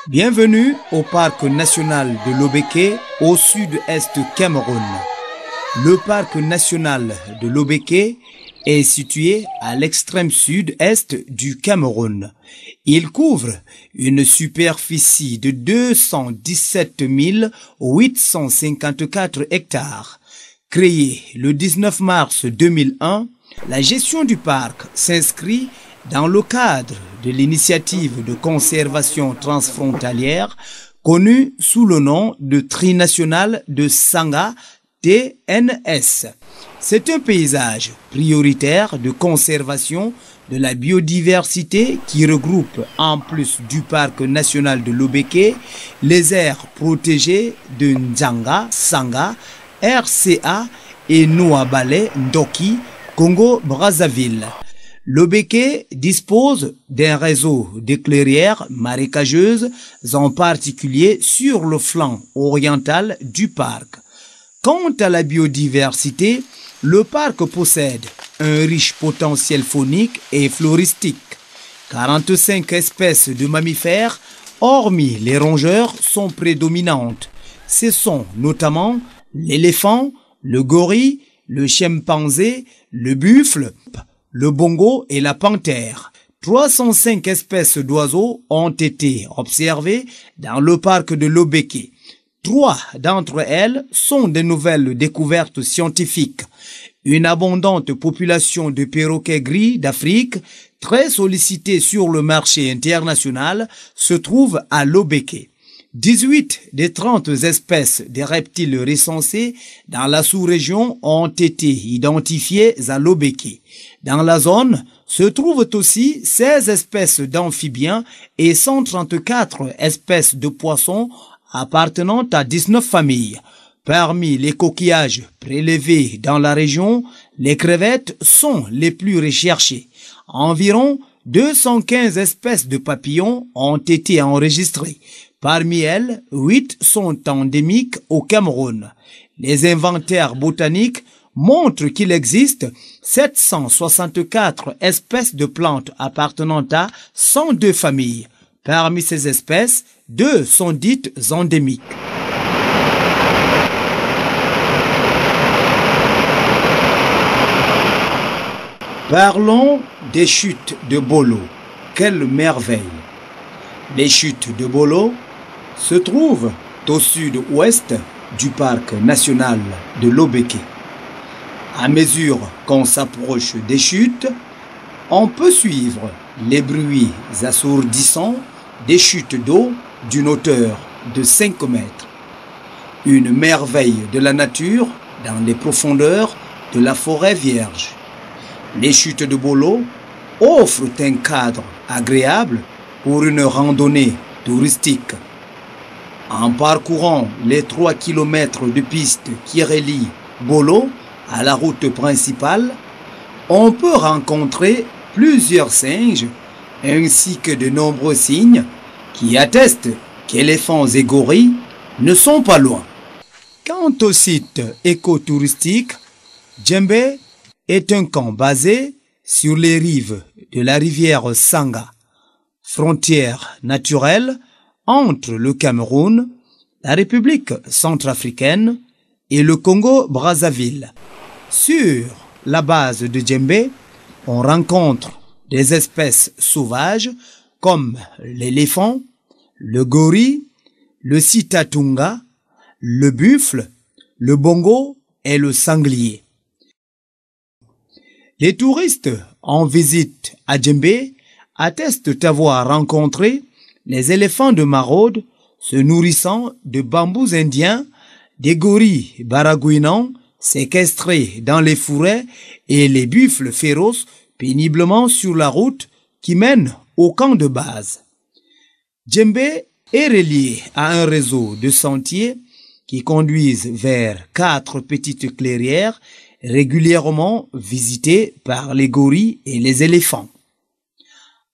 Bienvenue au parc national de Lobeke au sud-est Cameroun. Le parc national de Lobeke est situé à l'extrême sud-est du Cameroun. Il couvre une superficie de 217 854 hectares. Créé le 19 mars 2001, la gestion du parc s'inscrit dans le cadre de l'initiative de conservation transfrontalière connue sous le nom de Trinational de Sanga TNS. C'est un paysage prioritaire de conservation de la biodiversité qui regroupe, en plus du parc national de Lobeke, les aires protégées de Nzanga, Sanga, RCA et Nouabale, Ndoki, Congo-Brazzaville. Lobeke dispose d'un réseau de clairières marécageuses, en particulier sur le flanc oriental du parc. Quant à la biodiversité, le parc possède un riche potentiel faunique et floristique. 45 espèces de mammifères, hormis les rongeurs, sont prédominantes. Ce sont notamment l'éléphant, le gorille, le chimpanzé, le buffle, le bongo et la panthère. 305 espèces d'oiseaux ont été observées dans le parc de Lobeke. 3 d'entre elles sont de nouvelles découvertes scientifiques. Une abondante population de perroquets gris d'Afrique, très sollicitée sur le marché international, se trouve à Lobeke. 18 des 30 espèces de reptiles recensées dans la sous-région ont été identifiées à Lobeke. Dans la zone se trouvent aussi 16 espèces d'amphibiens et 134 espèces de poissons appartenant à 19 familles. Parmi les coquillages prélevés dans la région, les crevettes sont les plus recherchées. Environ 215 espèces de papillons ont été enregistrées. Parmi elles, 8 sont endémiques au Cameroun. Les inventaires botaniques montrent qu'il existe 764 espèces de plantes appartenant à 102 familles. Parmi ces espèces, 2 sont dites endémiques. Parlons des chutes de Bolo. Quelle merveille! Les chutes de Bolo se trouvent au sud-ouest du parc national de Lobeke. À mesure qu'on s'approche des chutes, on peut suivre les bruits assourdissants des chutes d'eau d'une hauteur de 5 mètres. Une merveille de la nature dans les profondeurs de la forêt vierge. Les chutes de Bolo offrent un cadre agréable pour une randonnée touristique. En parcourant les 3 km de piste qui relient Bolo à la route principale, on peut rencontrer plusieurs singes ainsi que de nombreux signes qui attestent qu'éléphants et gorilles ne sont pas loin. Quant au site écotouristique, Djembé est un camp basé sur les rives de la rivière Sanga, frontière naturelle entre le Cameroun, la République centrafricaine et le Congo-Brazzaville. Sur la base de Djembé, on rencontre des espèces sauvages comme l'éléphant, le gorille, le sitatunga, le buffle, le bongo et le sanglier. Les touristes en visite à Djembé attestent avoir rencontré les éléphants de maraude se nourrissant de bambous indiens, des gorilles baragouinants séquestrés dans les forêts et les buffles féroces péniblement sur la route qui mène au camp de base. Djembé est relié à un réseau de sentiers qui conduisent vers 4 petites clairières régulièrement visitées par les gorilles et les éléphants.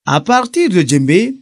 À partir de Djembé,